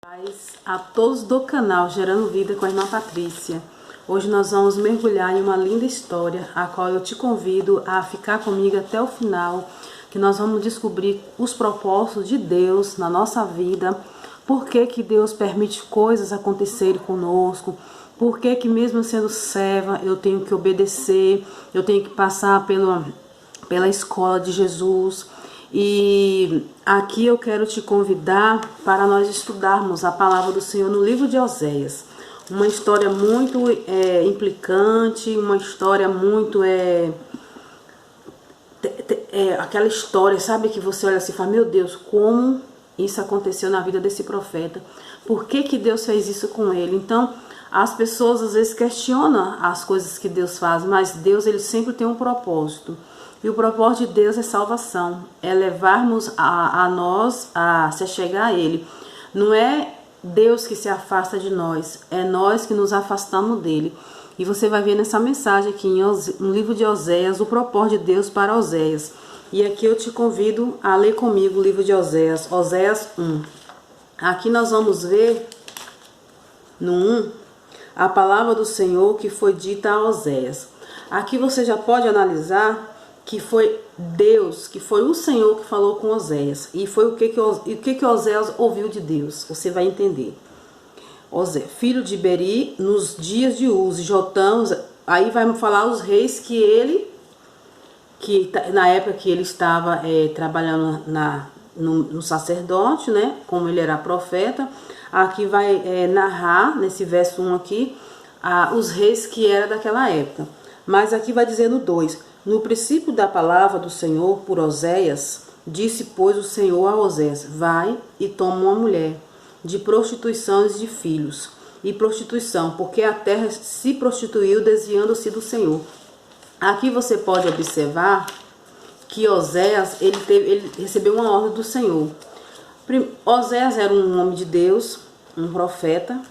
Paz a todos do canal Gerando Vida com a Irmã Patrícia. Hoje nós vamos mergulhar em uma linda história, a qual eu te convido a ficar comigo até o final, que nós vamos descobrir os propósitos de Deus na nossa vida, por que que Deus permite coisas acontecerem conosco, por que que mesmo sendo serva eu tenho que obedecer, eu tenho que passar pela escola de Jesus. E aqui eu quero te convidar para nós estudarmos a palavra do Senhor no livro de Oséias. Uma história muito implicante, uma história muito... aquela história, sabe, que você olha assim e fala, meu Deus, como isso aconteceu na vida desse profeta? Por que que Deus fez isso com ele? Então, as pessoas às vezes questionam as coisas que Deus faz, mas Deus ele sempre tem um propósito. E o propósito de Deus é salvação, é levarmos a nós a se chegar a Ele. Não é Deus que se afasta de nós, é nós que nos afastamos dele. E você vai ver nessa mensagem aqui no livro de Oséias, o propósito de Deus para Oséias. E aqui eu te convido a ler comigo o livro de Oséias, Oséias 1. Aqui nós vamos ver no 1 a palavra do Senhor que foi dita a Oséias. Aqui você já pode analisar que foi Deus, que foi o Senhor que falou com Oséias. E foi o que Oséias ouviu de Deus. Você vai entender. Oséias, filho de Beri, nos dias de Uzi, Jotão, aí vai falar os reis que na época que ele estava trabalhando no sacerdote, né? Como ele era profeta. Aqui vai narrar, nesse verso 1 aqui, os reis que era daquela época. Mas aqui vai dizer no 2. No princípio da palavra do Senhor por Oséias, disse, pois, o Senhor a Oséias, vai e toma uma mulher de prostituições de filhos e prostituição, porque a terra se prostituiu desviando-se do Senhor. Aqui você pode observar que Oséias ele recebeu uma ordem do Senhor. Oséias era um homem de Deus, um profeta,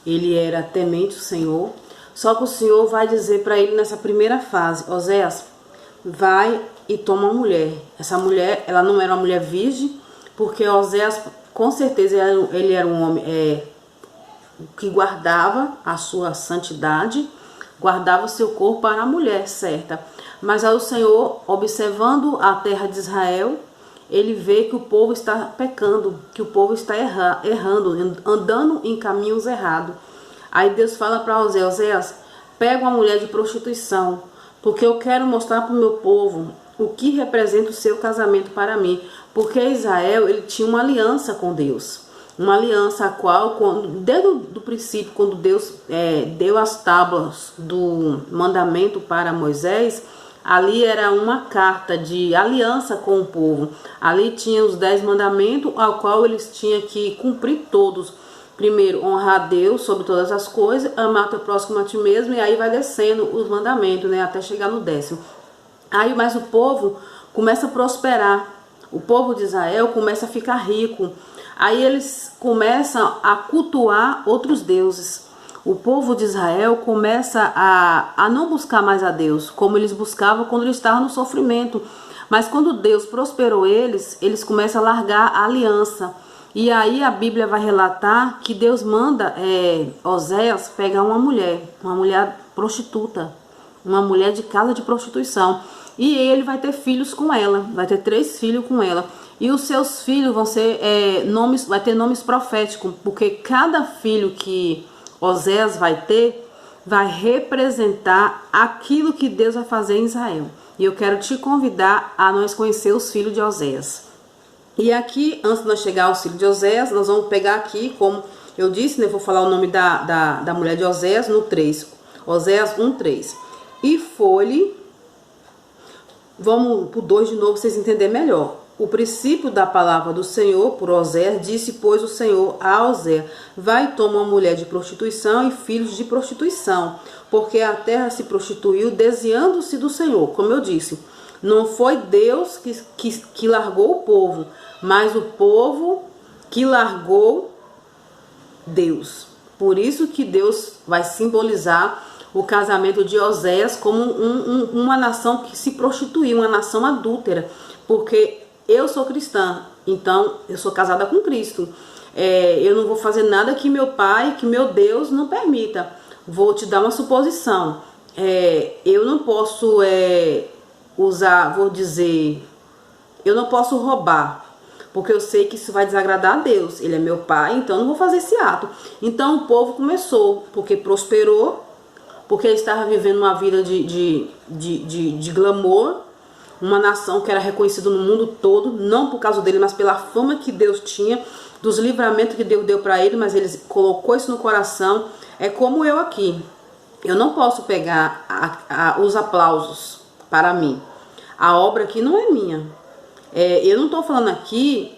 ele era temente do Senhor. Só que o Senhor vai dizer para ele nessa primeira fase, Oséias, vai e toma uma mulher. Essa mulher, ela não era uma mulher virgem, porque Oséias, com certeza, ele era um homem que guardava a sua santidade, guardava o seu corpo para a mulher certa. Mas aí o Senhor, observando a terra de Israel, ele vê que o povo está pecando, que o povo está errando, andando em caminhos errados. Aí Deus fala para Oséias, pega uma mulher de prostituição, porque eu quero mostrar para o meu povo o que representa o seu casamento para mim. Porque Israel, ele tinha uma aliança com Deus. Uma aliança a qual, desde o princípio, quando Deus deu as tábuas do mandamento para Moisés, ali era uma carta de aliança com o povo. Ali tinha os 10 mandamentos, ao qual eles tinham que cumprir todos. Primeiro, honrar a Deus sobre todas as coisas, amar o teu próximo a ti mesmo, e aí vai descendo os mandamentos, né, até chegar no 10º. Aí, mas o povo começa a prosperar, o povo de Israel começa a ficar rico, aí eles começam a cultuar outros deuses. O povo de Israel começa a não buscar mais a Deus, como eles buscavam quando eles estavam no sofrimento. Mas quando Deus prosperou eles começam a largar a aliança. E aí a Bíblia vai relatar que Deus manda Oséias pegar uma mulher prostituta, uma mulher de casa de prostituição. E ele vai ter filhos com ela, vai ter 3 filhos com ela. E os seus filhos vão ser vai ter nomes proféticos, porque cada filho que Oséias vai ter vai representar aquilo que Deus vai fazer em Israel. E eu quero te convidar a nós conhecer os filhos de Oséias. E aqui, antes de nós chegar ao filho de Oséias, nós vamos pegar aqui, como eu disse, né, vou falar o nome da mulher de Oséias no 3. Oséias 1:3. E foi-lhe, vamos pro 2 de novo, para vocês entenderem melhor. O princípio da palavra do Senhor por Oséias, disse, pois, o Senhor a Oséias, vai tomar uma mulher de prostituição e filhos de prostituição, porque a terra se prostituiu desviando-se do Senhor. Como eu disse, não foi Deus que largou o povo, mas o povo que largou Deus. Por isso que Deus vai simbolizar o casamento de Oséias como uma nação que se prostituiu, uma nação adúltera. Porque eu sou cristã, então eu sou casada com Cristo. eu não vou fazer nada que meu pai, que meu Deus não permita. Vou te dar uma suposição. Eu não posso usar, vou dizer, eu não posso roubar, porque eu sei que isso vai desagradar a Deus. Ele é meu pai, então eu não vou fazer esse ato. Então o povo começou, porque prosperou, porque ele estava vivendo uma vida de glamour, uma nação que era reconhecida no mundo todo, não por causa dele, mas pela fama que Deus tinha, dos livramentos que Deus deu para ele, mas ele colocou isso no coração. É como eu aqui. Eu não posso pegar os aplausos para mim. A obra aqui não é minha. Eu não estou falando aqui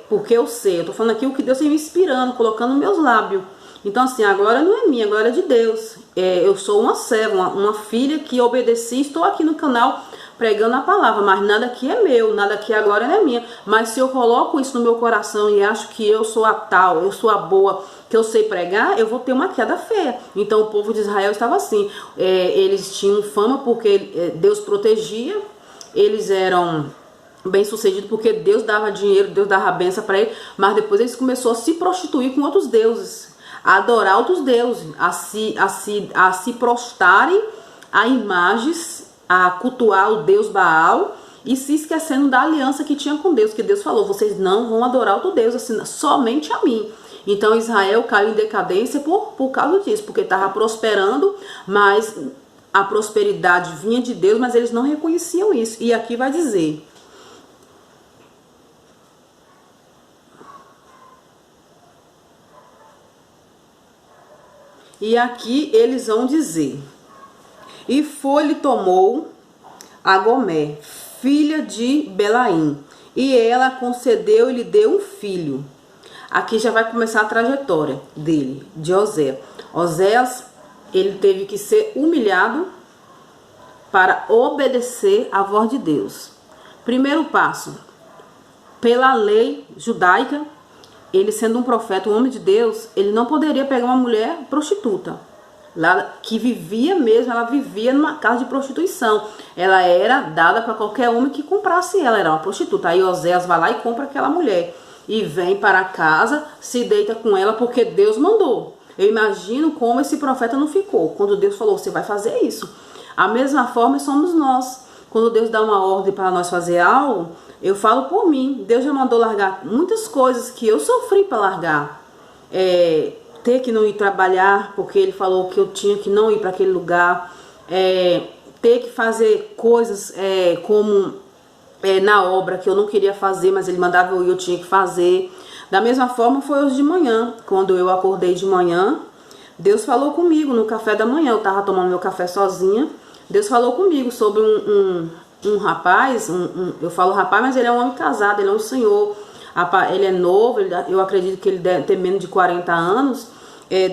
porque eu sei. Eu estou falando aqui o que Deus está me inspirando, colocando nos meus lábios. Então assim, a glória não é minha, a glória é de Deus. Eu sou uma serva, uma filha que obedeci. Estou aqui no canal pregando a palavra, mas nada aqui é meu, nada aqui a glória não é minha. Mas se eu coloco isso no meu coração e acho que eu sou a tal, eu sou a boa, que eu sei pregar, eu vou ter uma queda feia. Então o povo de Israel estava assim. Eles tinham fama porque Deus protegia, eles eram bem sucedidos porque Deus dava dinheiro, Deus dava bênção para eles, mas depois eles começaram a se prostituir com outros deuses, a adorar outros deuses, a se prostrarem a imagens, a cultuar o Deus Baal e se esquecendo da aliança que tinha com Deus, que Deus falou, vocês não vão adorar outro Deus, assim, somente a mim. Então Israel caiu em decadência por causa disso, porque estava prosperando, mas a prosperidade vinha de Deus, mas eles não reconheciam isso. E aqui vai dizer: e aqui eles vão dizer: e foi-lhe tomou a Gomé, filha de Belaim, e ela concedeu e lhe deu um filho. Aqui já vai começar a trajetória dele, de Oséias. Oséias, ele teve que ser humilhado para obedecer à voz de Deus. Primeiro passo, pela lei judaica, ele sendo um profeta, um homem de Deus, ele não poderia pegar uma mulher prostituta, lá, que vivia mesmo, ela vivia numa casa de prostituição. Ela era dada para qualquer homem que comprasse ela, era uma prostituta. Aí Oséias vai lá e compra aquela mulher. E vem para casa, se deita com ela porque Deus mandou. Eu imagino como esse profeta não ficou quando Deus falou, você vai fazer isso. A mesma forma somos nós. Quando Deus dá uma ordem para nós fazer algo, eu falo por mim. Deus já mandou largar muitas coisas que eu sofri para largar. Ter que não ir trabalhar porque ele falou que eu tinha que não ir para aquele lugar. Ter que fazer coisas como... na obra que eu não queria fazer, mas ele mandava eu ir, eu tinha que fazer. Da mesma forma foi hoje de manhã, quando eu acordei de manhã, Deus falou comigo no café da manhã. Eu estava tomando meu café sozinha, Deus falou comigo sobre um rapaz, eu falo rapaz, mas ele é um homem casado, ele é um senhor, ele é novo, eu acredito que ele deve ter menos de 40 anos.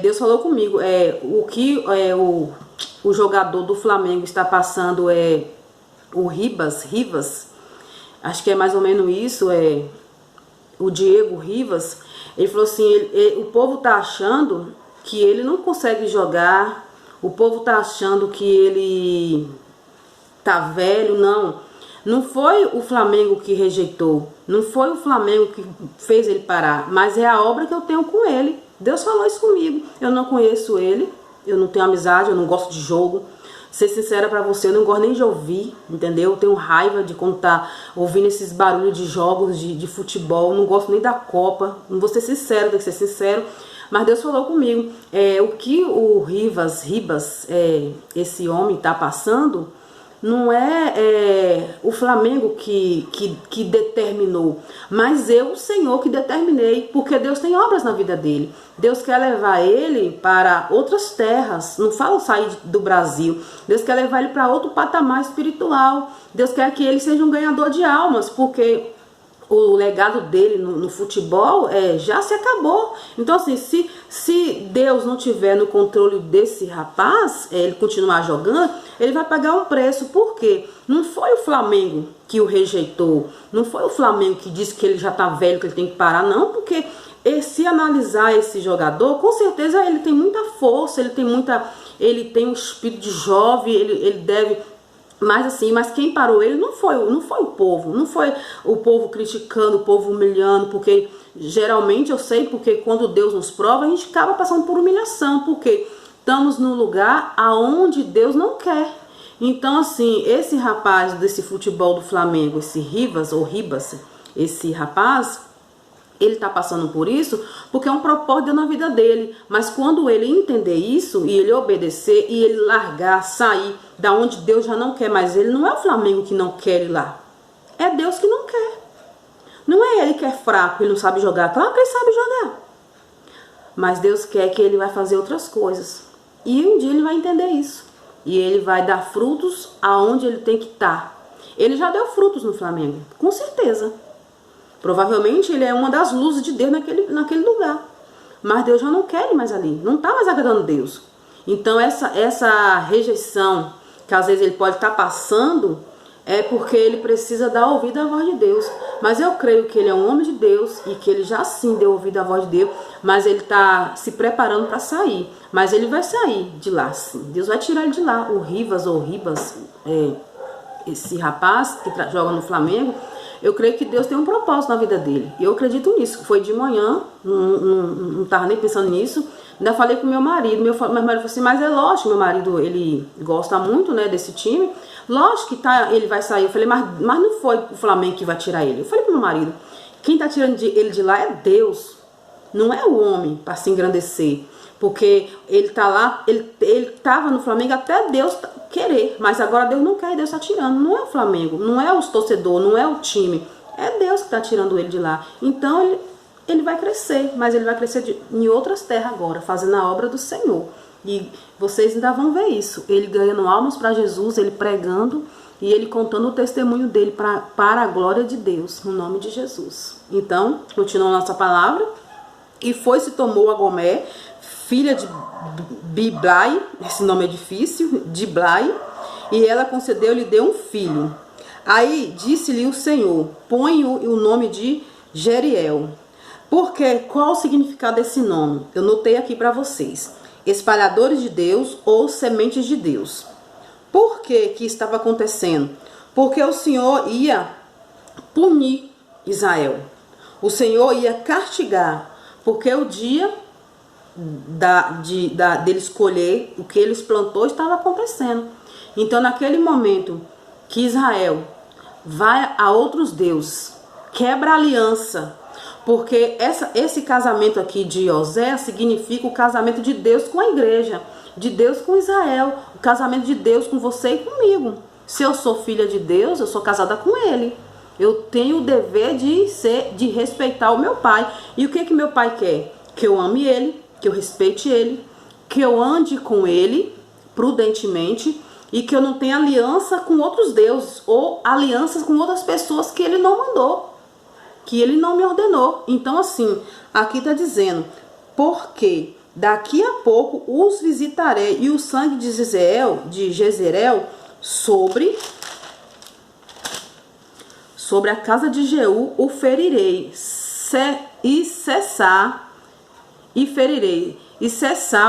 Deus falou comigo, o que o jogador do Flamengo está passando o Rivas, acho que é mais ou menos isso, o Diego Rivas. Ele falou assim, o povo tá achando que ele não consegue jogar, o povo tá achando que ele tá velho. Não foi o Flamengo que rejeitou, não foi o Flamengo que fez ele parar, mas é a obra que eu tenho com ele. Deus falou isso comigo. Eu não conheço ele, eu não tenho amizade, eu não gosto de jogo. Ser sincera pra você, eu não gosto nem de ouvir, entendeu? Eu tenho raiva de quando tá ouvindo esses barulhos de jogos de futebol, não gosto nem da Copa, não vou ser sincero, tem que ser sincero. Mas Deus falou comigo, o que o Rivas, esse homem tá passando, não é o Flamengo que determinou, mas eu, o Senhor, que determinei, porque Deus tem obras na vida dele. Deus quer levar ele para outras terras, não falo sair do Brasil. Deus quer levar ele para outro patamar espiritual. Deus quer que ele seja um ganhador de almas, porque o legado dele no futebol já se acabou. Então assim, se Deus não tiver no controle desse rapaz, ele continuar jogando, ele vai pagar um preço. Por quê? Não foi o Flamengo que o rejeitou, não foi o Flamengo que disse que ele já tá velho, que ele tem que parar, não, porque se analisar esse jogador, com certeza ele tem muita força, ele tem um espírito de jovem, ele deve mas quem parou ele não foi o povo, não foi o povo criticando, o povo humilhando, porque geralmente eu sei, porque quando Deus nos prova, a gente acaba passando por humilhação, porque estamos num lugar aonde Deus não quer. Então, assim, esse rapaz desse futebol do Flamengo, esse Rivas ou Ribas, esse rapaz, ele tá passando por isso porque é um propósito na vida dele. Mas quando ele entender isso e ele obedecer e ele largar, sair da onde Deus já não quer mais ele, não é o Flamengo que não quer ir lá. É Deus que não quer. Não é ele que é fraco, ele não sabe jogar. Claro que ele sabe jogar. Mas Deus quer que ele vai fazer outras coisas. E um dia ele vai entender isso. E ele vai dar frutos aonde ele tem que estar. Ele já deu frutos no Flamengo, com certeza. Provavelmente ele é uma das luzes de Deus naquele lugar. Mas Deus já não quer ele mais ali. Não está mais agradando Deus. Então essa rejeição que às vezes ele pode estar passando é porque ele precisa dar ouvido à voz de Deus. Mas eu creio que ele é um homem de Deus e que ele já sim deu ouvido à voz de Deus. Mas ele está se preparando para sair. Mas ele vai sair de lá sim. Deus vai tirar ele de lá. O Rivas ou Ribas, esse rapaz que joga no Flamengo, eu creio que Deus tem um propósito na vida dele. E eu acredito nisso. Foi de manhã, não estava nem pensando nisso. Ainda falei com meu marido. Meu marido falou assim, mas é lógico, meu marido, ele gosta muito, né, desse time. Lógico que ele vai sair. Eu falei, mas não foi o Flamengo que vai tirar ele. Eu falei pro meu marido, quem está tirando ele de lá é Deus. Não é o homem para se engrandecer. Porque ele tá lá, ele estava no Flamengo até Deus querer, mas agora Deus não quer e Deus está tirando. Não é o Flamengo, não é os torcedores, não é o time, é Deus que está tirando ele de lá. Então ele vai crescer, mas ele vai crescer em outras terras agora, fazendo a obra do Senhor. E vocês ainda vão ver isso, ele ganhando almas para Jesus, ele pregando e ele contando o testemunho dele para a glória de Deus, no nome de Jesus. Então, continuando nossa palavra. E se tomou a Gomé, filha de Biblai, esse nome é difícil, de Blai, e ela concedeu-lhe deu um filho. Aí disse-lhe o Senhor, põe o nome de Jeriel. Porque qual o significado desse nome? Eu notei aqui para vocês. Espalhadores de Deus ou sementes de Deus. Por que estava acontecendo? Porque o Senhor ia punir Israel. O Senhor ia castigar. Porque o dia deles colher o que eles plantou estava acontecendo. Então, naquele momento que Israel vai a outros deuses, quebra a aliança, porque esse casamento aqui de Osés significa o casamento de Deus com a igreja, de Deus com Israel, o casamento de Deus com você e comigo. Se eu sou filha de Deus, eu sou casada com ele. Eu tenho o dever de respeitar o meu pai. E o que meu pai quer? Que eu ame ele, que eu respeite ele, que eu ande com ele prudentemente e que eu não tenha aliança com outros deuses ou alianças com outras pessoas que ele não mandou, que ele não me ordenou. Então assim, aqui está dizendo, porque daqui a pouco os visitarei e o sangue de Jezreel sobre a casa de Jeú o ferirei, e cessar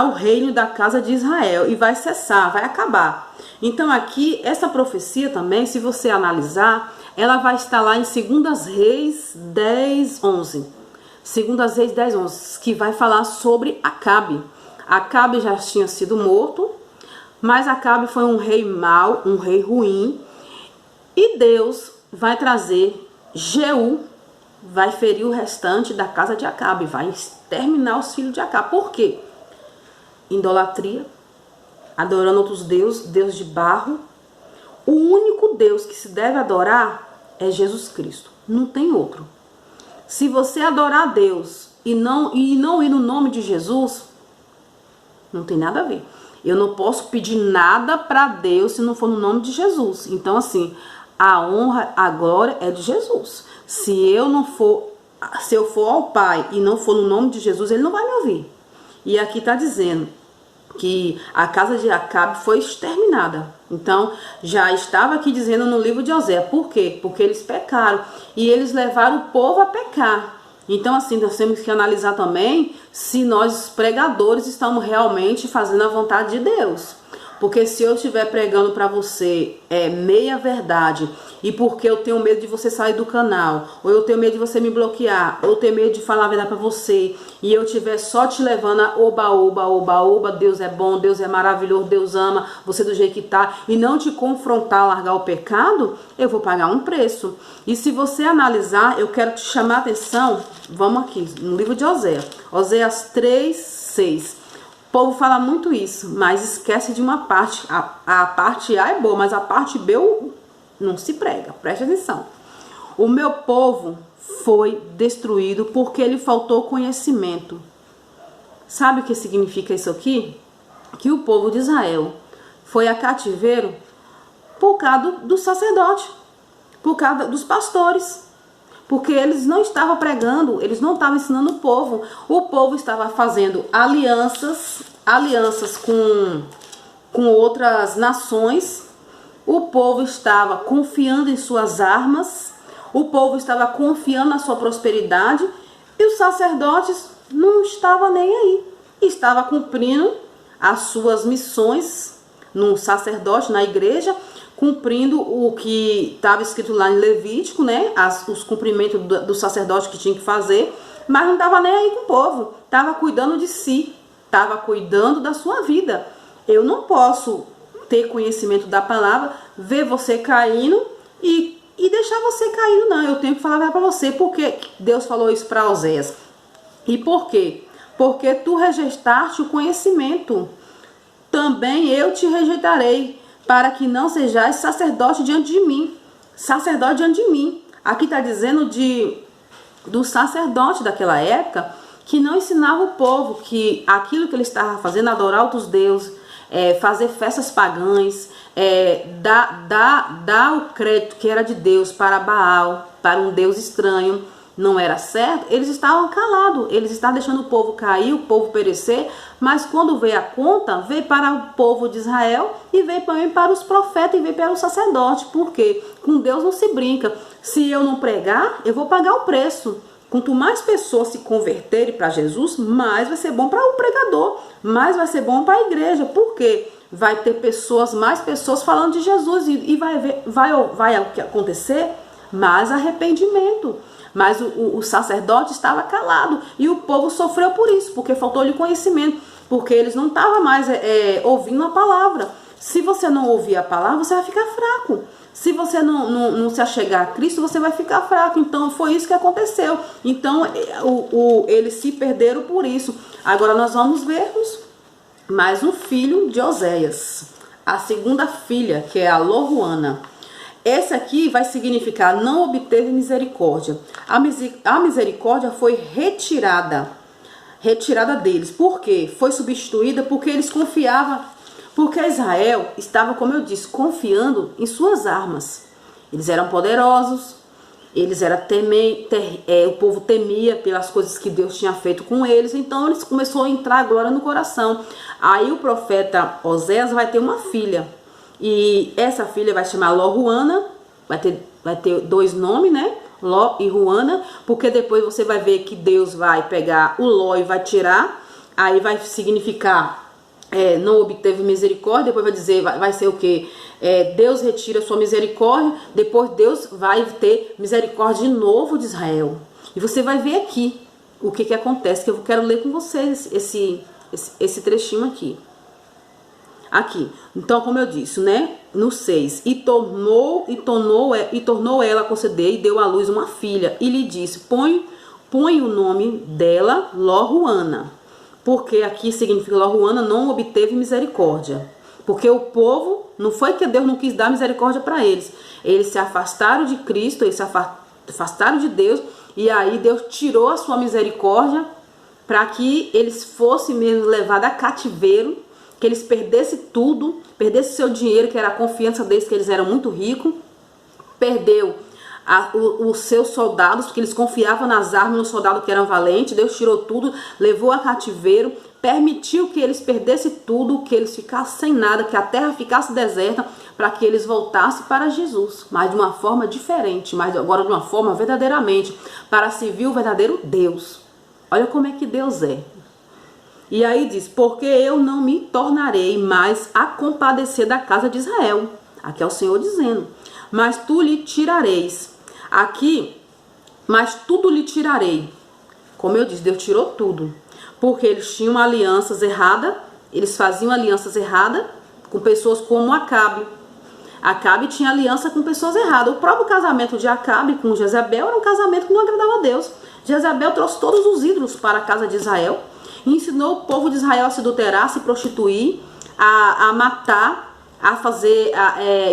o reino da casa de Israel, e vai cessar, vai acabar. Então aqui, essa profecia também, se você analisar, ela vai estar lá em 2 Reis 10:11. 2 Reis 10:11, que vai falar sobre Acabe. Acabe já tinha sido morto, mas Acabe foi um rei mau, um rei ruim, e Deus vai trazer Jeú, vai ferir o restante da casa de Acabe, vai exterminar os filhos de Acabe. Por quê? Idolatria, adorando outros deuses, Deus de barro. O único Deus que se deve adorar é Jesus Cristo, não tem outro. Se você adorar a Deus e não ir no nome de Jesus, não tem nada a ver. Eu não posso pedir nada para Deus se não for no nome de Jesus. Então assim, a honra, a glória é de Jesus. Se eu for ao Pai e não for no nome de Jesus, ele não vai me ouvir. E aqui está dizendo que a casa de Acabe foi exterminada. Então, já estava aqui dizendo no livro de Osés. Por quê? Porque eles pecaram. E eles levaram o povo a pecar. Então, assim, nós temos que analisar também se nós, pregadores, estamos realmente fazendo a vontade de Deus. Porque se eu estiver pregando para você meia verdade, e porque eu tenho medo de você sair do canal, ou eu tenho medo de você me bloquear, ou eu tenho medo de falar a verdade para você, e eu estiver só te levando a oba, oba, oba, oba, Deus é bom, Deus é maravilhoso, Deus ama você do jeito que tá, e não te confrontar, largar o pecado, eu vou pagar um preço. E se você analisar, eu quero te chamar a atenção, vamos aqui, no livro de Oséias, Oséias 3:6. O povo fala muito isso, mas esquece de uma parte. A parte A é boa, mas a parte B não se prega. Preste atenção. O meu povo foi destruído porque lhe faltou conhecimento. Sabe o que significa isso aqui? Que o povo de Israel foi a cativeiro por causa do sacerdote, por causa dos pastores. Porque eles não estavam pregando, eles não estavam ensinando o povo. O povo estava fazendo alianças com outras nações. O povo estava confiando em suas armas. O povo estava confiando na sua prosperidade. E os sacerdotes não estavam nem aí. Estava cumprindo as suas missões no sacerdote, na igreja, cumprindo o que estava escrito lá em Levítico, né? Os cumprimentos do sacerdote que tinha que fazer, mas não estava nem aí com o povo, estava cuidando de si, estava cuidando da sua vida. Eu não posso ter conhecimento da palavra, ver você caindo e deixar você caindo, não. Eu tenho que falar para você, porque Deus falou isso para Oséias. E por quê? Porque tu rejeitaste o conhecimento, também eu te rejeitarei, para que não sejais sacerdote diante de mim. Sacerdote diante de mim. Aqui está dizendo do sacerdote daquela época, que não ensinava o povo que aquilo que ele estava fazendo, adorar outros deuses, fazer festas pagãs, dar o crédito que era de Deus para Baal, para um Deus estranho, não era certo. Eles estavam calados, eles estavam deixando o povo cair, o povo perecer, mas quando veio a conta, veio para o povo de Israel e veio também para os profetas e veio para o sacerdote, porque com Deus não se brinca. Se eu não pregar, eu vou pagar o preço. Quanto mais pessoas se converterem para Jesus, mais vai ser bom para o pregador, mais vai ser bom para a igreja, porque vai ter mais pessoas falando de Jesus e vai acontecer mais arrependimento. Mas o sacerdote estava calado e o povo sofreu por isso, porque faltou-lhe conhecimento, porque eles não estavam mais ouvindo a palavra. Se você não ouvir a palavra, você vai ficar fraco. Se você não se achegar a Cristo, você vai ficar fraco. Então foi isso que aconteceu. Então eles se perderam por isso. Agora nós vamos vermos mais um filho de Oséias, a segunda filha, que é a Loruana. Esse aqui vai significar não obteve misericórdia. A misericórdia foi retirada deles. Por quê? Foi substituída porque eles confiavam. Porque Israel estava, como eu disse, confiando em suas armas. Eles eram poderosos, o povo temia pelas coisas que Deus tinha feito com eles. Então eles começou a entrar agora no coração. Aí o profeta Oséias vai ter uma filha. E essa filha vai chamar Loruana, vai ter dois nomes, né? Ló e Ruana, porque depois você vai ver que Deus vai pegar o Ló e vai tirar, aí vai significar não obteve misericórdia, depois vai dizer, vai ser o que? Deus retira sua misericórdia, depois Deus vai ter misericórdia de novo de Israel. E você vai ver aqui o que acontece, que eu quero ler com vocês esse trechinho aqui. Aqui, então como eu disse, né, no 6, e tornou ela a conceder e deu à luz uma filha, e lhe disse, põe o nome dela Loruana, porque aqui significa Loruana não obteve misericórdia, porque o povo, não foi que Deus não quis dar misericórdia para eles se afastaram de Cristo, eles se afastaram de Deus, e aí Deus tirou a sua misericórdia, para que eles fossem mesmo levados a cativeiro, que eles perdessem tudo, perdessem seu dinheiro, que era a confiança deles, que eles eram muito ricos, perdeu os seus soldados, porque eles confiavam nas armas, nos soldados que eram valentes. Deus tirou tudo, levou a cativeiro, permitiu que eles perdessem tudo, que eles ficassem sem nada, que a terra ficasse deserta, para que eles voltassem para Jesus, mas de uma forma diferente, mas agora de uma forma verdadeiramente, para servir o verdadeiro Deus. Olha como é que Deus é. E aí diz, porque eu não me tornarei mais a compadecer da casa de Israel. Aqui é o Senhor dizendo, mas tu lhe tirareis. Aqui, mas tudo lhe tirarei. Como eu disse, Deus tirou tudo. Porque eles tinham alianças erradas, eles faziam alianças erradas com pessoas como Acabe. Acabe tinha aliança com pessoas erradas. O próprio casamento de Acabe com Jezabel era um casamento que não agradava a Deus. Jezabel trouxe todos os ídolos para a casa de Israel e ensinou o povo de Israel a se adulterar, a se prostituir, a matar, a fazer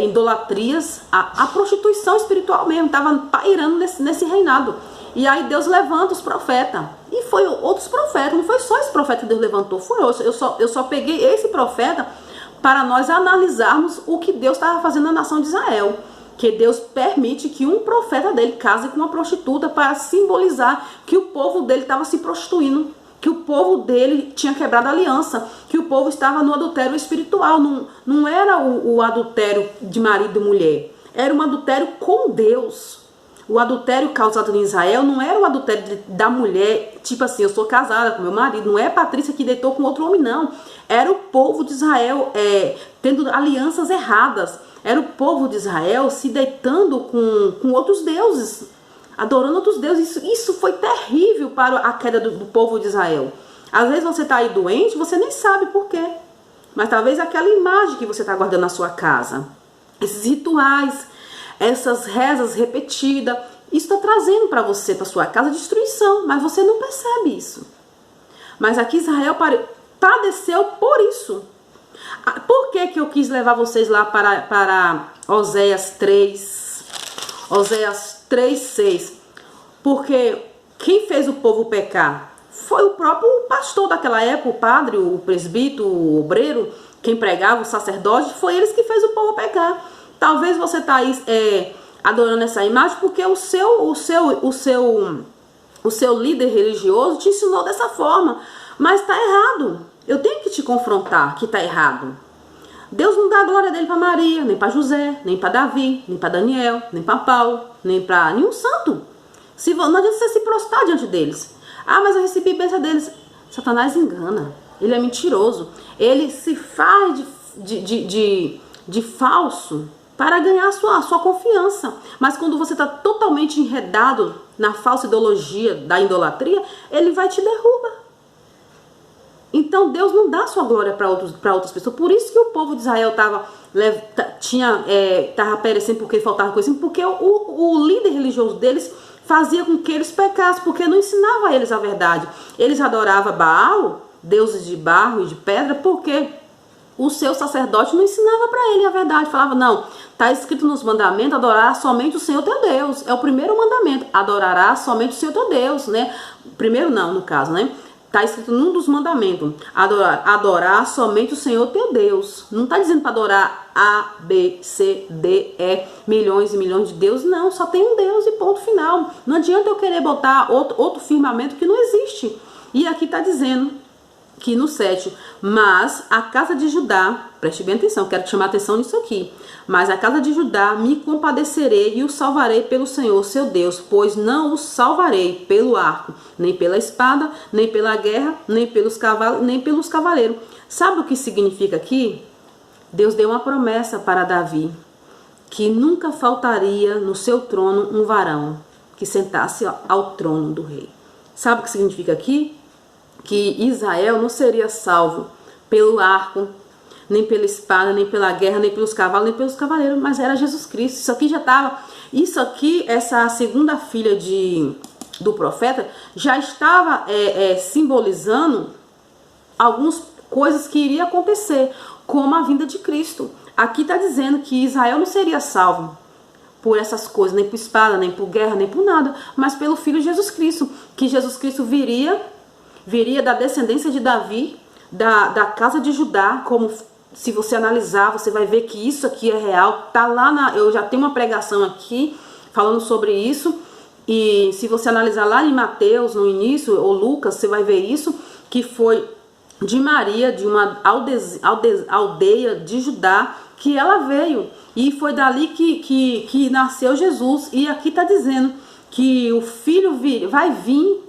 idolatrias, a prostituição espiritual mesmo. Estava pairando nesse reinado. E aí Deus levanta os profetas. E foi outros profetas, não foi só esse profeta que Deus levantou, foi outro. Eu só peguei esse profeta para nós analisarmos o que Deus estava fazendo na nação de Israel. Que Deus permite que um profeta dele case com uma prostituta para simbolizar que o povo dele estava se prostituindo, que o povo dele tinha quebrado a aliança, que o povo estava no adultério espiritual. Não era o adultério de marido e mulher, era um adultério com Deus. O adultério causado em Israel não era o adultério da mulher, tipo assim, eu sou casada com meu marido, não é Patrícia que deitou com outro homem, não. Era o povo de Israel tendo alianças erradas. Era o povo de Israel se deitando com outros deuses, adorando outros deuses. Isso foi terrível para a queda do povo de Israel. Às vezes você está aí doente, você nem sabe por quê. Mas talvez aquela imagem que você está guardando na sua casa, esses rituais, essas rezas repetidas, isso está trazendo para você, para sua casa, destruição, mas você não percebe isso. Mas aqui Israel padeceu por isso. Por que eu quis levar vocês lá para Oséias 3, Oséias 3:6? Porque quem fez o povo pecar foi o próprio pastor daquela época, o padre, o presbítero, o obreiro, quem pregava, o sacerdote, foi eles que fez o povo pecar. Talvez você está aí adorando essa imagem porque o seu líder religioso te ensinou dessa forma. Mas está errado. Eu tenho que te confrontar que está errado. Deus não dá a glória dele para Maria, nem para José, nem para Davi, nem para Daniel, nem para Paulo, nem para nenhum santo. Não adianta você se prostrar diante deles. Ah, mas eu recebi bênção deles. Satanás engana. Ele é mentiroso. Ele se faz de falso para ganhar a sua confiança. Mas quando você está totalmente enredado na falsa ideologia da idolatria, ele vai te derrubar. Então Deus não dá sua glória para outras pessoas. Por isso que o povo de Israel estava perecendo porque faltava conhecimento, porque o líder religioso deles fazia com que eles pecassem, porque não ensinava a eles a verdade. Eles adoravam Baal, deuses de barro e de pedra, porque o seu sacerdote não ensinava para ele a verdade. Falava, não, está escrito nos mandamentos, adorarás somente o Senhor teu Deus. É o primeiro mandamento, adorarás somente o Senhor teu Deus, né? Primeiro não, no caso, né? Está escrito num dos mandamentos, adorar somente o Senhor teu Deus. Não está dizendo para adorar A, B, C, D, E, milhões e milhões de deuses. Não, só tem um Deus e ponto final. Não adianta eu querer botar outro firmamento que não existe. E aqui está dizendo que no 7, mas a casa de Judá, preste bem atenção, quero te chamar a atenção nisso aqui. Mas a casa de Judá me compadecerei e o salvarei pelo Senhor seu Deus, pois não o salvarei pelo arco, nem pela espada, nem pela guerra, nem pelos cavalos, nem pelos cavaleiros. Sabe o que significa aqui? Deus deu uma promessa para Davi, que nunca faltaria no seu trono um varão que sentasse ao trono do rei. Sabe o que significa aqui? Que Israel não seria salvo pelo arco, nem pela espada, nem pela guerra, nem pelos cavalos, nem pelos cavaleiros, mas era Jesus Cristo. Isso aqui já estava, essa segunda filha do profeta já estava simbolizando algumas coisas que iriam acontecer, como a vinda de Cristo. Aqui está dizendo que Israel não seria salvo por essas coisas, nem por espada, nem por guerra, nem por nada, mas pelo Filho Jesus Cristo, que Jesus Cristo viria da descendência de Davi, da casa de Judá. Como se você analisar, você vai ver que isso aqui é real. Tá lá eu já tenho uma pregação aqui falando sobre isso. E se você analisar lá em Mateus, no início, ou Lucas, você vai ver isso, que foi de Maria, de uma aldeia de Judá, que ela veio. E foi dali que nasceu Jesus. E aqui está dizendo que o Filho vai vir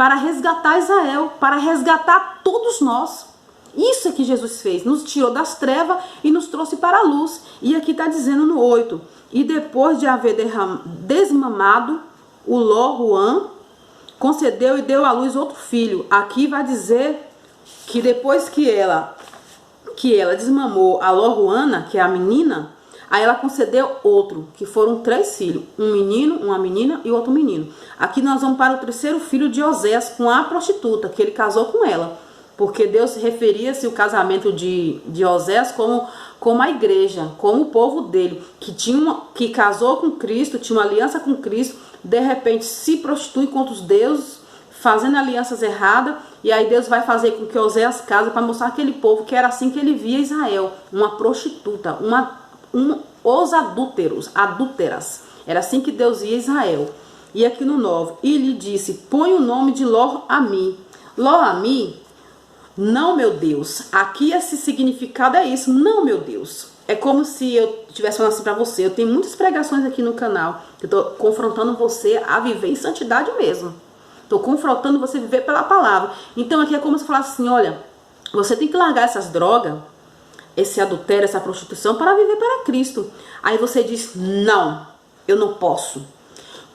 para resgatar Israel, para resgatar todos nós. Isso é que Jesus fez, nos tirou das trevas e nos trouxe para a luz. E aqui está dizendo no 8, e depois de haver desmamado o Ló-Ruã, concedeu e deu à luz outro filho. Aqui vai dizer que depois que ela desmamou a Ló-Ruana, que é a menina, aí ela concedeu outro, que foram 3 filhos, um menino, uma menina e outro menino. Aqui nós vamos para o terceiro filho de Oséias com a prostituta, que ele casou com ela. Porque Deus referia-se o casamento de Oséias como a igreja, como o povo dele, que casou com Cristo, tinha uma aliança com Cristo, de repente se prostitui contra os deuses, fazendo alianças erradas, e aí Deus vai fazer com que Oséias case para mostrar aquele povo que era assim que ele via Israel, uma prostituta, os adúlteras. Era assim que Deus via Israel. E aqui no 9, e lhe disse, põe o nome de Ló-Ami. Ló-Ami, não, meu Deus. Aqui esse significado é isso. Não, meu Deus. É como se eu estivesse falando assim para você. Eu tenho muitas pregações aqui no canal. Eu estou confrontando você a viver em santidade mesmo. Estou confrontando você a viver pela palavra. Então aqui é como se falasse assim, olha, você tem que largar essas drogas, esse adultério, essa prostituição, para viver para Cristo. Aí você diz, não, eu não posso.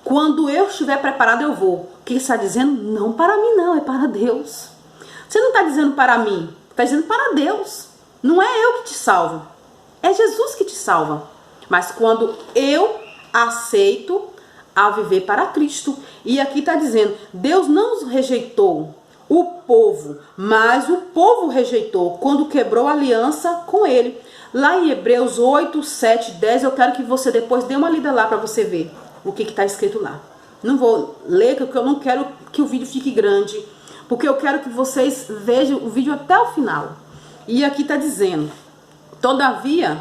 Quando eu estiver preparado, eu vou. O que está dizendo? Não para mim, não, é para Deus. Você não está dizendo para mim, está dizendo para Deus. Não é eu que te salvo, é Jesus que te salva. Mas quando eu aceito a viver para Cristo. E aqui está dizendo, Deus não rejeitou o povo, mas o povo rejeitou quando quebrou a aliança com ele. Lá em Hebreus 8, 7, 10, eu quero que você depois dê uma lida lá para você ver o que está escrito lá. Não vou ler, porque eu não quero que o vídeo fique grande, porque eu quero que vocês vejam o vídeo até o final. E aqui está dizendo, todavia,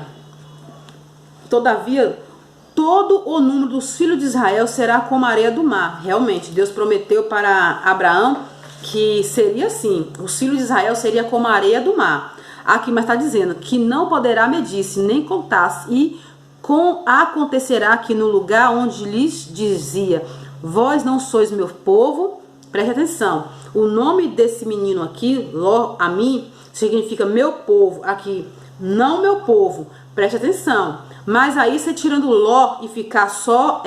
todo o número dos filhos de Israel será como a areia do mar. Realmente, Deus prometeu para Abraão que seria assim, os filhos de Israel seria como a areia do mar. Aqui, mas está dizendo que não poderá medir-se, nem contar-se, e acontecerá que no lugar onde lhes dizia, vós não sois meu povo, preste atenção, o nome desse menino aqui, Ló-Ami, significa meu povo, aqui, não meu povo, preste atenção. Mas aí você tirando Ló e ficar só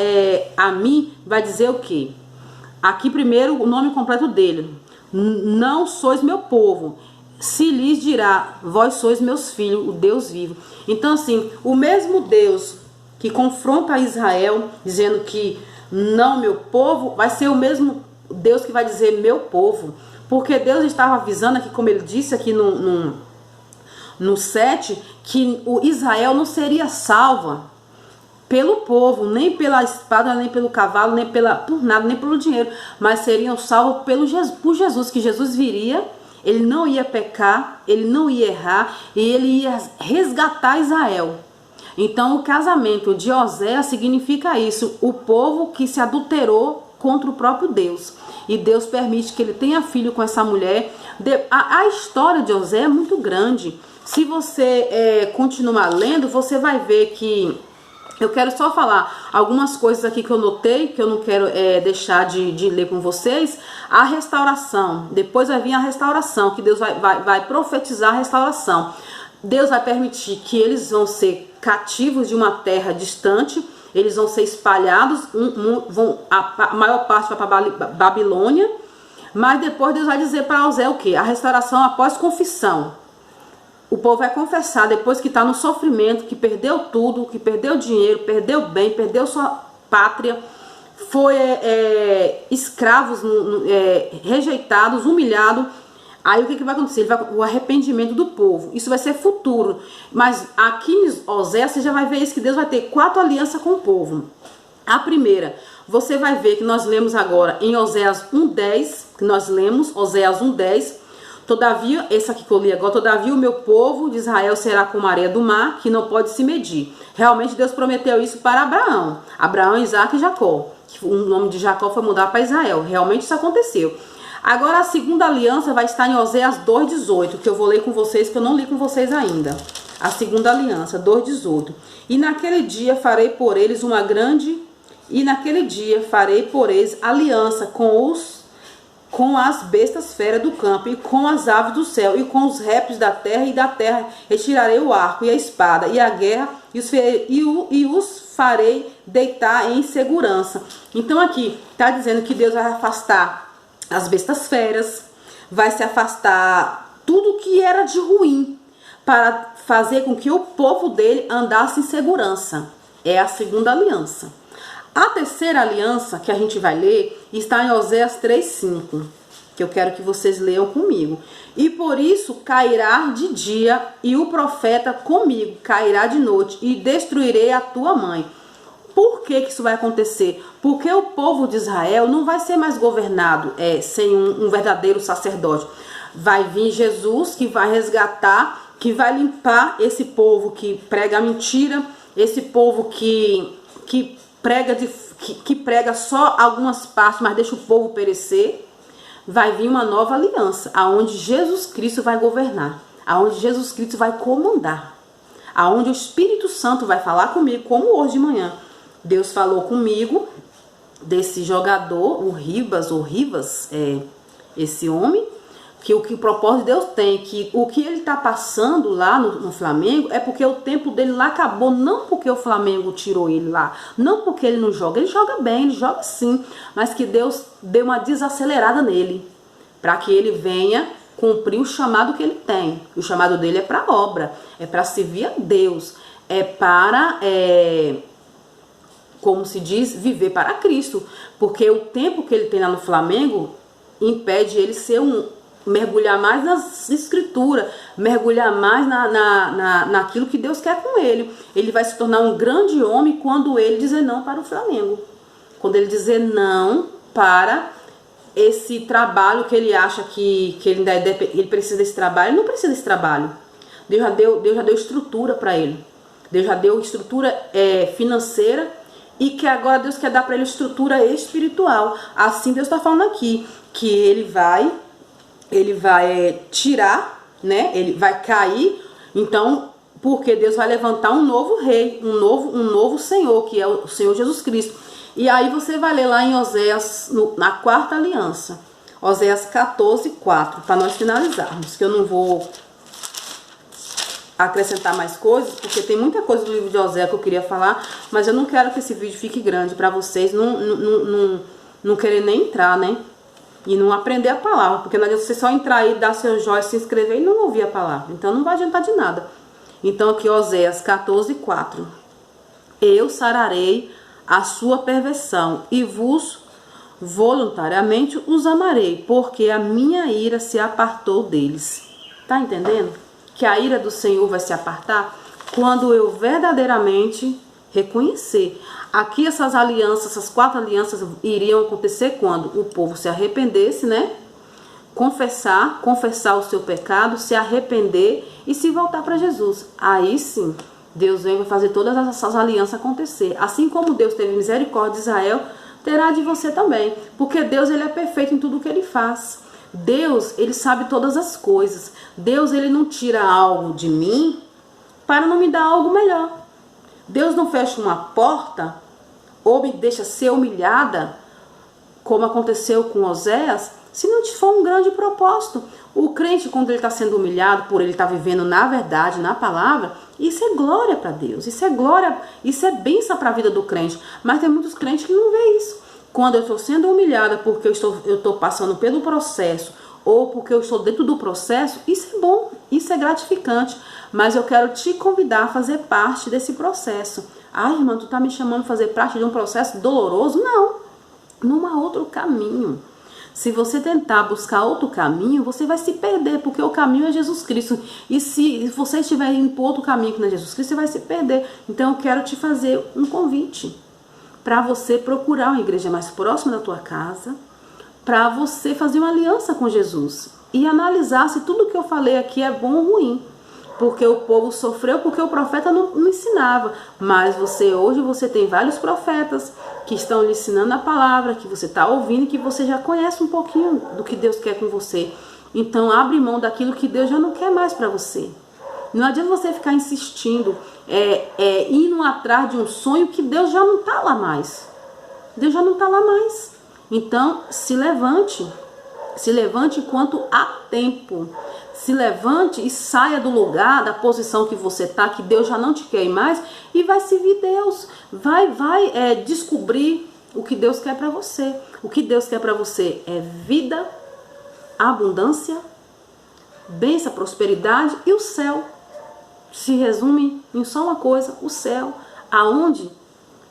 Ami, vai dizer o quê? Aqui primeiro o nome completo dele, não sois meu povo, se lhes dirá, vós sois meus filhos, o Deus vivo. Então assim, o mesmo Deus que confronta Israel, dizendo que não meu povo, vai ser o mesmo Deus que vai dizer meu povo, porque Deus estava avisando aqui, como ele disse aqui no 7, que o Israel não seria salva pelo povo, nem pela espada, nem pelo cavalo, nem por nada, nem pelo dinheiro, mas seriam salvos por Jesus, que Jesus viria, ele não ia pecar, ele não ia errar, e ele ia resgatar Israel. Então o casamento de Oséias significa isso, o povo que se adulterou contra o próprio Deus. E Deus permite que ele tenha filho com essa mulher. A história de Oséias é muito grande. Se você continuar lendo, você vai ver que... Eu quero só falar algumas coisas aqui que eu notei, que eu não quero deixar de ler com vocês. A restauração. Depois vai vir a restauração, que Deus vai profetizar a restauração. Deus vai permitir que eles vão ser cativos de uma terra distante. Eles vão ser espalhados, a maior parte vai para Babilônia. Mas depois Deus vai dizer para Oséias o quê? A restauração após confissão. O povo vai confessar, depois que está no sofrimento, que perdeu tudo, que perdeu dinheiro, perdeu bem, perdeu sua pátria, foi escravos, rejeitados, humilhados. Aí o que vai acontecer? O arrependimento do povo. Isso vai ser futuro. Mas aqui em Oséias você já vai ver isso, que Deus vai ter 4 alianças com o povo. A primeira, você vai ver que nós lemos agora em Oséias 1:10, que nós lemos, Oséias 1:10. Todavia, esse aqui que eu li agora, todavia o meu povo de Israel será como a areia do mar, que não pode se medir. Realmente Deus prometeu isso para Abraão. Abraão, Isaac e Jacó. O nome de Jacó foi mudado para Israel. Realmente isso aconteceu. Agora a segunda aliança vai estar em Oséias 2:18, que eu vou ler com vocês, que eu não li com vocês ainda. A segunda aliança, 2:18. E naquele dia farei por eles aliança com os com as bestas feras do campo, e com as aves do céu, e com os répteis da terra, e da terra retirarei o arco, e a espada, e a guerra, e os farei deitar em segurança. Então aqui está dizendo que Deus vai afastar as bestas feras, vai se afastar tudo que era de ruim, para fazer com que o povo dele andasse em segurança. É a segunda aliança. A terceira aliança que a gente vai ler está em Oséias 3:5, que eu quero que vocês leiam comigo. E por isso cairá de dia, e o profeta comigo cairá de noite, e destruirei a tua mãe. Por que isso vai acontecer? Porque o povo de Israel não vai ser mais governado sem um verdadeiro sacerdote. Vai vir Jesus, que vai resgatar, que vai limpar esse povo que prega mentira, esse povo que prega só algumas partes, mas deixa o povo perecer. Vai vir uma nova aliança, aonde Jesus Cristo vai governar, aonde Jesus Cristo vai comandar, aonde o Espírito Santo vai falar comigo, como hoje de manhã. Deus falou comigo desse jogador, o Rivas, esse homem, que o propósito de Deus tem, que o que ele está passando lá no Flamengo é porque o tempo dele lá acabou, não porque o Flamengo tirou ele lá, não porque ele não joga, ele joga bem, ele joga sim, mas que Deus deu uma desacelerada nele, para que ele venha cumprir o chamado que ele tem. O chamado dele é para obra, é para servir a Deus, é para, como se diz, viver para Cristo, porque o tempo que ele tem lá no Flamengo impede ele ser mergulhar mais nas escrituras, mergulhar mais naquilo que Deus quer com ele. Ele vai se tornar um grande homem quando ele dizer não para o Flamengo, quando ele dizer não para esse trabalho que ele acha que ele precisa desse trabalho. Ele não precisa desse trabalho. Deus já deu estrutura para ele. Deus já deu estrutura financeira, e que agora Deus quer dar para ele estrutura espiritual. Assim Deus está falando aqui, que ele vai tirar, né? Ele vai cair. Então, porque Deus vai levantar um novo rei, um novo Senhor, que é o Senhor Jesus Cristo. E aí você vai ler lá em Oséias, na quarta aliança, Oséias 14:4, para nós finalizarmos, que eu não vou acrescentar mais coisas, porque tem muita coisa do livro de Oséias que eu queria falar, mas eu não quero que esse vídeo fique grande para vocês não querer nem entrar, né? E não aprender a palavra, porque não adianta você só entrar aí, dar seu joinha, se inscrever e não ouvir a palavra. Então não vai adiantar de nada. Então aqui Oséias 14:4. Eu sararei a sua perversão e vos voluntariamente os amarei, porque a minha ira se apartou deles. Tá entendendo? Que a ira do Senhor vai se apartar quando eu verdadeiramente reconhecer. Aqui essas alianças, essas 4 alianças iriam acontecer quando o povo se arrependesse, né? Confessar o seu pecado, se arrepender e se voltar para Jesus. Aí sim, Deus vem fazer todas essas alianças acontecer. Assim como Deus teve misericórdia de Israel, terá de você também. Porque Deus, ele é perfeito em tudo o que ele faz. Deus, ele sabe todas as coisas. Deus, ele não tira algo de mim para não me dar algo melhor. Deus não fecha uma porta ou me deixa ser humilhada, como aconteceu com Oséias, se não for um grande propósito. O crente, quando ele está sendo humilhado por ele estar vivendo na verdade, na palavra, isso é glória para Deus, isso é glória, isso é bênção para a vida do crente. Mas tem muitos crentes que não vê isso. Quando eu estou sendo humilhada porque eu estou passando pelo processo, ou porque eu estou dentro do processo, isso é bom, isso é gratificante. Mas eu quero te convidar a fazer parte desse processo. Ah, irmã, tu tá me chamando a fazer parte de um processo doloroso? Não, num outro caminho. Se você tentar buscar outro caminho, você vai se perder, porque o caminho é Jesus Cristo. E se você estiver indo por outro caminho que não é Jesus Cristo, você vai se perder. Então eu quero te fazer um convite para você procurar uma igreja mais próxima da tua casa, para você fazer uma aliança com Jesus e analisar se tudo que eu falei aqui é bom ou ruim. Porque o povo sofreu, porque o profeta não ensinava. Mas hoje você tem vários profetas que estão lhe ensinando a palavra, que você está ouvindo e que você já conhece um pouquinho do que Deus quer com você. Então abre mão daquilo que Deus já não quer mais para você. Não adianta você ficar insistindo, indo atrás de um sonho que Deus já não está lá mais. Deus já não está lá mais. Então se levante, Se levante enquanto há tempo. Se levante e saia do lugar, da posição que você está, que Deus já não te quer mais, e vai servir Deus. Vai descobrir o que Deus quer para você. O que Deus quer para você é vida, abundância, bênção, prosperidade e o céu. Se resume em só uma coisa, o céu, aonde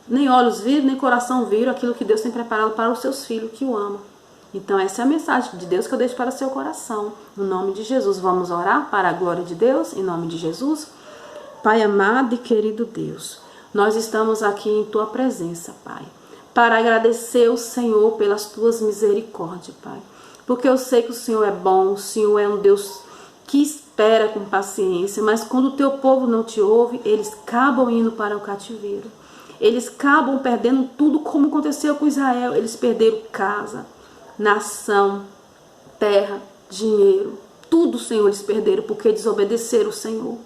nem olhos viram, nem coração viram aquilo que Deus tem preparado para os seus filhos que o amam. Então essa é a mensagem de Deus que eu deixo para o seu coração. No nome de Jesus, vamos orar para a glória de Deus, em nome de Jesus. Pai amado e querido Deus, nós estamos aqui em Tua presença, Pai, para agradecer o Senhor pelas Tuas misericórdias, Pai. Porque eu sei que o Senhor é bom, o Senhor é um Deus que espera com paciência, mas quando o Teu povo não te ouve, eles acabam indo para o cativeiro. Eles acabam perdendo tudo, como aconteceu com Israel. Eles perderam casa, nação, terra, dinheiro, tudo, Senhor, eles perderam porque desobedeceram o Senhor.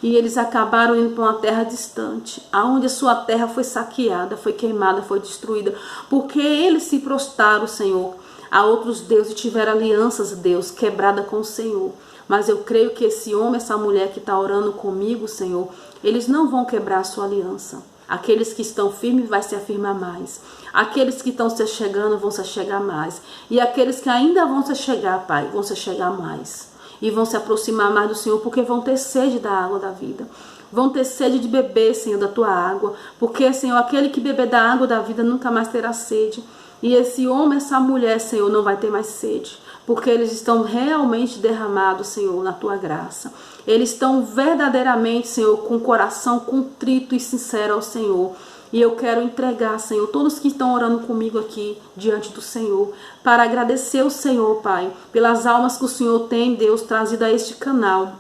E eles acabaram indo para uma terra distante, aonde a sua terra foi saqueada, foi queimada, foi destruída, porque eles se prostraram, Senhor, a outros deuses e tiveram alianças, Deus, quebrada com o Senhor. Mas eu creio que esse homem, essa mulher que está orando comigo, Senhor, eles não vão quebrar a sua aliança. Aqueles que estão firmes vai se afirmar mais. Aqueles que estão se chegando vão se chegar mais. E aqueles que ainda vão se chegar, Pai, vão se chegar mais. E vão se aproximar mais do Senhor, porque vão ter sede da água da vida. Vão ter sede de beber, Senhor, da Tua água. Porque, Senhor, aquele que beber da água da vida nunca mais terá sede. E esse homem, essa mulher, Senhor, não vai ter mais sede. Porque eles estão realmente derramados, Senhor, na Tua graça. Eles estão verdadeiramente, Senhor, com o coração contrito e sincero ao Senhor. E eu quero entregar, Senhor, todos que estão orando comigo aqui diante do Senhor, para agradecer o Senhor, Pai, pelas almas que o Senhor tem, Deus, trazido a este canal,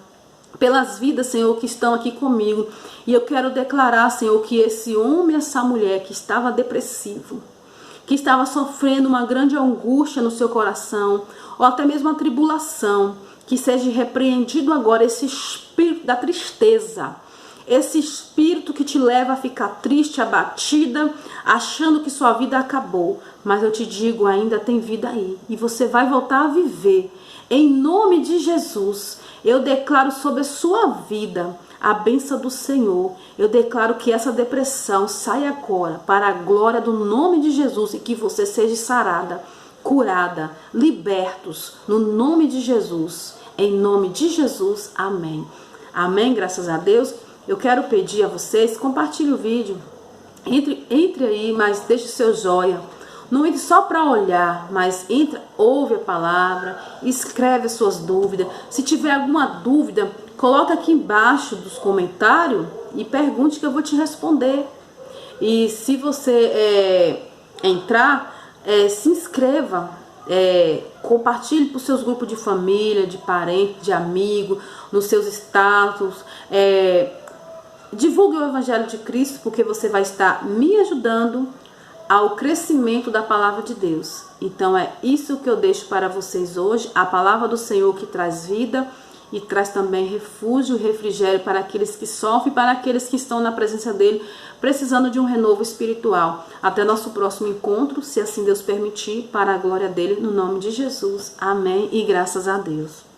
pelas vidas, Senhor, que estão aqui comigo. E eu quero declarar, Senhor, que esse homem, essa mulher que estava depressivo, que estava sofrendo uma grande angústia no seu coração, ou até mesmo uma tribulação, que seja repreendido agora esse espírito da tristeza, esse espírito que te leva a ficar triste, abatida, achando que sua vida acabou. Mas eu te digo, ainda tem vida aí, e você vai voltar a viver. Em nome de Jesus, eu declaro sobre a sua vida a bênção do Senhor. Eu declaro que essa depressão saia agora para a glória do nome de Jesus e que você seja sarada, curada, libertos no nome de Jesus. Em nome de Jesus, amém. Amém, graças a Deus. Eu quero pedir a vocês, compartilhe o vídeo, entre aí, mas deixe seu joia. Não entre só para olhar, mas entra, ouve a palavra, escreve as suas dúvidas. Se tiver alguma dúvida, coloca aqui embaixo dos comentários e pergunte que eu vou te responder. E se você entrar, se inscreva, compartilhe para os seus grupos de família, de parente, de amigo, nos seus status. Divulgue o Evangelho de Cristo, porque você vai estar me ajudando ao crescimento da palavra de Deus. Então é isso que eu deixo para vocês hoje, a palavra do Senhor que traz vida e traz também refúgio, refrigério para aqueles que sofrem, para aqueles que estão na presença dele, precisando de um renovo espiritual. Até nosso próximo encontro, se assim Deus permitir, para a glória dele, no nome de Jesus. Amém e graças a Deus.